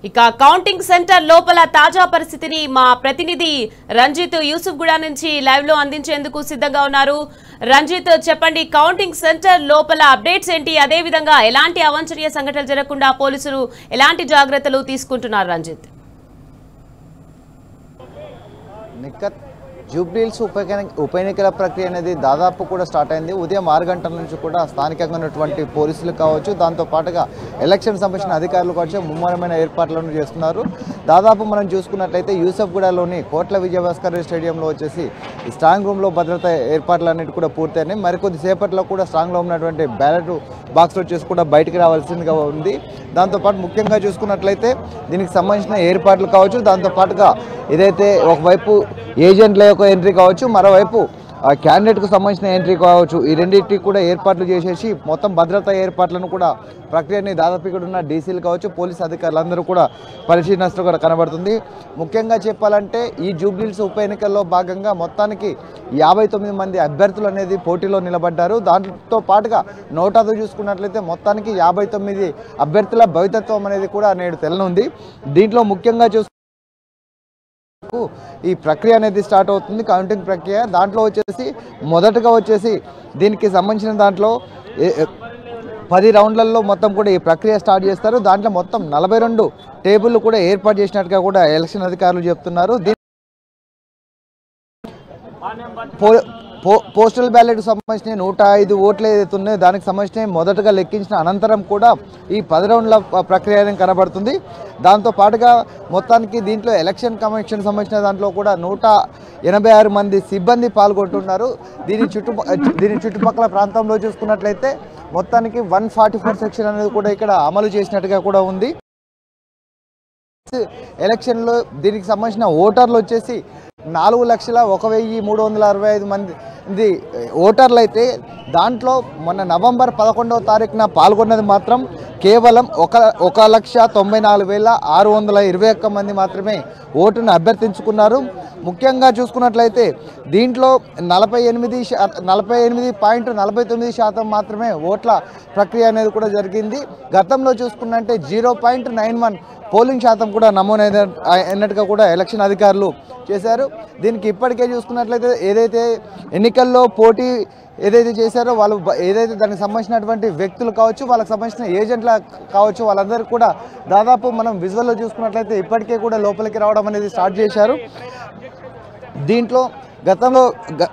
ఇక counting centre లోపల తాజా పరిస్థితిని మా ప్రతినిధి రంజిత్ యూసుఫ్గూడ నుంచి లైవ్ లో అందించేందుకు సిద్ధంగా ఉన్నారు. రంజిత్, చెప్పండి, కౌంటింగ్ సెంటర్ లోపల అప్డేట్స్ ఏంటి? అదే విధంగా ఎలాంటి అవాంఛనీయ సంఘటనలు జరగకుండా పోలీసులు ఎలాంటి జాగ్రత్తలు తీసుకుంటున్నారు? రంజిత్, జూబ్లీహిల్స్ ఉప ఎన్నికల ప్రక్రియ అనేది దాదాపు కూడా స్టార్ట్ అయింది. ఉదయం 6 గంటల నుంచి కూడా స్థానికంగా ఉన్నటువంటి పోలీసులు కావచ్చు, దాంతో పాటుగా ఎలక్షన్ సంబంధించిన అధికారులు కావచ్చు ముమ్మరమైన ఏర్పాట్లను చేస్తున్నారు. దాదాపు మనం చూసుకున్నట్లయితే యూసఫ్గూడలోని కోట్ల విజయభాస్కర్ స్టేడియంలో వచ్చేసి స్ట్రాంగ్ రూమ్లో భద్రత ఏర్పాట్లన్నిటి కూడా పూర్తయినాయి. మరికొద్ది సేపట్లో కూడా స్ట్రాంగ్లో ఉన్నటువంటి బ్యాలెట్ బాక్స్ వచ్చేసి కూడా బయటికి రావాల్సిందిగా ఉంది. దాంతోపాటు ముఖ్యంగా చూసుకున్నట్లయితే దీనికి సంబంధించిన ఏర్పాట్లు కావచ్చు, దాంతోపాటుగా ఏదైతే ఒకవైపు ఏజెంట్ల యొక్క ఎంట్రీ కావచ్చు, మరోవైపు క్యాండిడేట్కు సంబంధించిన ఎంట్రీ కావచ్చు, ఈ రెండింటికి కూడా ఏర్పాట్లు చేసేసి మొత్తం భద్రతా ఏర్పాట్లను కూడా ప్రక్రియని దాదాపు ఇక్కడ ఉన్న డీసీలు కావచ్చు, పోలీస్ అధికారులందరూ కూడా పరిశీలిస్తున్నట్టు కూడా కనబడుతుంది. ముఖ్యంగా చెప్పాలంటే ఈ జూబ్లీహిల్స్ ఉప ఎన్నికల్లో భాగంగా మొత్తానికి 59 మంది అభ్యర్థులు అనేది పోటీలో నిలబడ్డారు. దాంతో పాటుగా నోటాతో చూసుకున్నట్లయితే మొత్తానికి 59 అభ్యర్థుల భవితత్వం అనేది కూడా నేడు తెలనుంది. దీంట్లో ముఖ్యంగా ఈ ప్రక్రియ అనేది స్టార్ట్ అవుతుంది, కౌంటింగ్ ప్రక్రియ. దాంట్లో వచ్చేసి మొదటగా వచ్చేసి దీనికి సంబంధించిన దాంట్లో 10 రౌండ్లలో మొత్తం కూడా ఈ ప్రక్రియ స్టార్ట్ చేస్తారు. దాంట్లో మొత్తం 42 టేబుల్ కూడా ఏర్పాటు చేసినట్టుగా కూడా ఎలక్షన్ అధికారులు చెప్తున్నారు. పోస్టల్ బ్యాలెట్కు సంబంధించిన 105 ఓట్లు ఏదైతే ఉన్నాయో దానికి సంబంధించిన మొదటగా లెక్కించిన అనంతరం కూడా ఈ 10 రౌండ్ల ప్రక్రియ కనబడుతుంది. దాంతో పాటుగా మొత్తానికి దీంట్లో ఎలక్షన్ కమిషన్ సంబంధించిన దాంట్లో కూడా 186 మంది సిబ్బంది పాల్గొంటున్నారు. దీని చుట్టుపక్కల ప్రాంతంలో చూసుకున్నట్లయితే మొత్తానికి 144 సెక్షన్ అనేది కూడా ఇక్కడ అమలు చేసినట్టుగా కూడా ఉంది. ఎలక్షన్లో దీనికి సంబంధించిన ఓటర్లు వచ్చేసి 4,01,365 మంది ఓటర్లు అయితే దాంట్లో మొన్న నవంబర్ 11వ తారీఖున పాల్గొన్నది మాత్రం కేవలం 1,94,621 మంది మాత్రమే ఓటును అభ్యర్థించుకున్నారు. ముఖ్యంగా చూసుకున్నట్లయితే దీంట్లో 48.49% మాత్రమే ఓట్ల ప్రక్రియ అనేది కూడా జరిగింది. గతంలో చూసుకున్నట్టే 0.91 పోలింగ్ శాతం కూడా నమోదైనట్టుగా కూడా ఎలక్షన్ అధికారులు చేశారు. దీనికి ఇప్పటికే చూసుకున్నట్లయితే ఏదైతే ఎన్నికల్లో పోటీ ఏదైతే చేశారో వాళ్ళు ఏదైతే దానికి సంబంధించినటువంటి వ్యక్తులు కావచ్చు, వాళ్ళకి సంబంధించిన ఏజెంట్ల కావచ్చు, వాళ్ళందరికీ కూడా దాదాపు మనం విజువల్లో చూసుకున్నట్లయితే ఇప్పటికే కూడా లోపలికి రావడం అనేది స్టార్ట్ చేశారు. దీంట్లో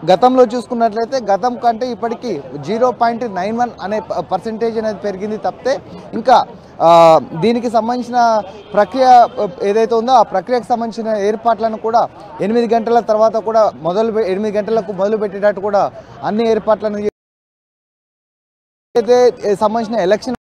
గతంలో చూసుకున్నట్లయితే గతం కంటే ఇప్పటికీ 0.91 అనే పర్సెంటేజ్ అనేది పెరిగింది తప్పితే ఇంకా దీనికి సంబంధించిన ప్రక్రియ ఏదైతే ఉందో ఆ ప్రక్రియకు సంబంధించిన ఏర్పాట్లను కూడా 8 గంటల తర్వాత కూడా 8 గంటలకు మొదలు పెట్టేటట్టు కూడా అన్ని ఏర్పాట్లను అయితే సంబంధించిన ఎలక్షన్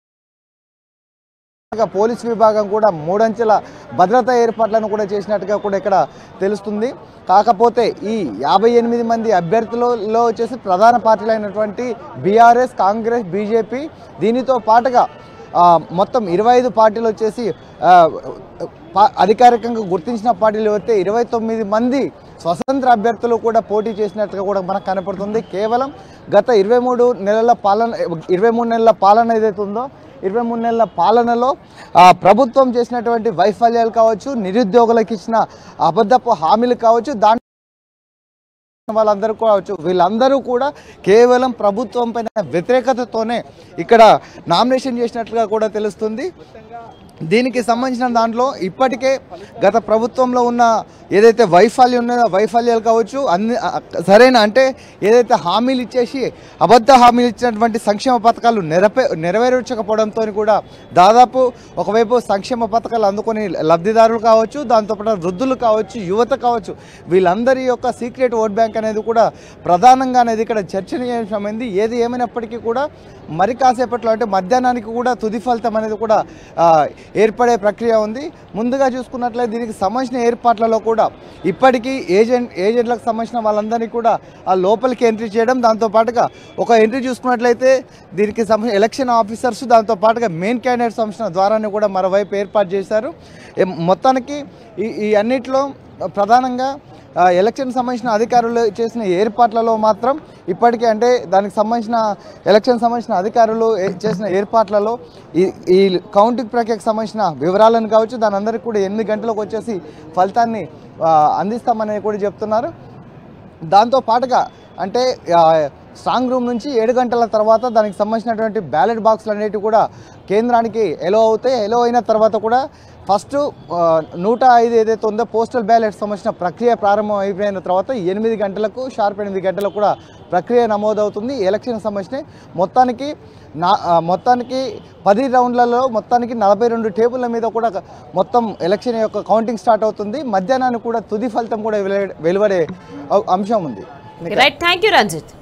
పోలీస్ విభాగం కూడా 3 అంచెల భద్రతా ఏర్పాట్లను కూడా చేసినట్టుగా కూడా ఇక్కడ తెలుస్తుంది. కాకపోతే ఈ 58 మంది అభ్యర్థులలో వచ్చేసి ప్రధాన పార్టీలైనటువంటి బీఆర్ఎస్, కాంగ్రెస్, బీజేపీ, దీనితో పాటుగా మొత్తం 25 పార్టీలు వచ్చేసి అధికారికంగా గుర్తించిన పార్టీలు అయితే 29 మంది స్వతంత్ర అభ్యర్థులు కూడా పోటీ చేసినట్టుగా కూడా మనకు కనపడుతుంది. కేవలం గత 23 నెలల పాలన ఏదైతే ఉందో 23 నెలల పాలనలో ప్రభుత్వం చేసినటువంటి వైఫల్యాలు కావచ్చు, నిరుద్యోగులకు ఇచ్చిన అబద్ధపు హామీలు కావచ్చు, వాళ్ళందరూ కావచ్చు, వీళ్ళందరూ కూడా కేవలం ప్రభుత్వం పైన వ్యతిరేకతతోనే ఇక్కడ నామినేషన్ చేసినట్లుగా కూడా తెలుస్తుంది. దీనికి సంబంధించిన దాంట్లో ఇప్పటికే గత ప్రభుత్వంలో ఉన్న ఏదైతే వైఫల్యం ఉన్నదో వైఫల్యాలు కావచ్చు, అన్ని సరైన అంటే ఏదైతే హామీలు ఇచ్చేసి అబద్ధ హామీలు ఇచ్చినటువంటి సంక్షేమ పథకాలు నెరవేర్చకపోవడంతో కూడా దాదాపు ఒకవైపు సంక్షేమ పథకాలు అందుకొని లబ్ధిదారులు కావచ్చు, దాంతోపాటు వృద్ధులు కావచ్చు, యువత కావచ్చు, వీళ్ళందరి యొక్క సీక్రెట్ ఓట్ బ్యాంక్ అనేది కూడా ప్రధానంగా అనేది ఇక్కడ చర్చనీయాంశమైంది. ఏది ఏమైనప్పటికీ కూడా మరి కాసేపట్లో అంటే మధ్యాహ్నానికి కూడా తుది ఫలితం అనేది కూడా ఏర్పడే ప్రక్రియ ఉంది. ముందుగా చూసుకున్నట్లయితే దీనికి సంబంధించిన ఏర్పాట్లలో కూడా ఇప్పటికీ ఏజెంట్లకు సంబంధించిన వాళ్ళందరినీ కూడా ఆ లోపలికి ఎంట్రీ చేయడం, దాంతోపాటుగా ఒక ఎంట్రీ చూసుకున్నట్లయితే దీనికి సంబంధించిన ఎలక్షన్ ఆఫీసర్స్, దాంతోపాటుగా మెయిన్ క్యాండిడేట్ సంబంధించిన ద్వారాన్ని కూడా మరోవైపు ఏర్పాటు చేశారు. మొత్తానికి ఈ అన్నిట్లో ప్రధానంగా ఎలక్షన్ సంబంధించిన అధికారులు చేసిన ఏర్పాట్లలో మాత్రం ఇప్పటికే అంటే దానికి సంబంధించిన ఎలక్షన్ సంబంధించిన అధికారులు చేసిన ఏర్పాట్లలో ఈ కౌంటింగ్ ప్రక్రియకు సంబంధించిన వివరాలను కావచ్చు దాని అందరికీ కూడా 8 గంటలకు వచ్చేసి ఫలితాన్ని అందిస్తామని కూడా చెప్తున్నారు. దాంతో పాటుగా అంటే స్ట్రాంగ్ రూమ్ నుంచి 7 గంటల తర్వాత దానికి సంబంధించినటువంటి బ్యాలెట్ బాక్సులు అనేవి కూడా కేంద్రానికి ఎలో అవుతాయి. ఎలో అయిన తర్వాత కూడా ఫస్ట్ 105 ఏదైతే ఉందో పోస్టల్ బ్యాలెట్ సంబంధించిన ప్రక్రియ ప్రారంభం అయిపోయిన తర్వాత 8 గంటలకు షార్ప్ 8 గంటలకు కూడా ప్రక్రియ నమోదవుతుంది. ఎలక్షన్ సంబంధించిన మొత్తానికి 10 రౌండ్లలో మొత్తానికి 42 టేబుల్ల మీద కూడా మొత్తం ఎలక్షన్ యొక్క కౌంటింగ్ స్టార్ట్ అవుతుంది. మధ్యాహ్నానికి కూడా తుది ఫలితం కూడా వెలువడే అంశం ఉంది. Right, thank you Ranjith.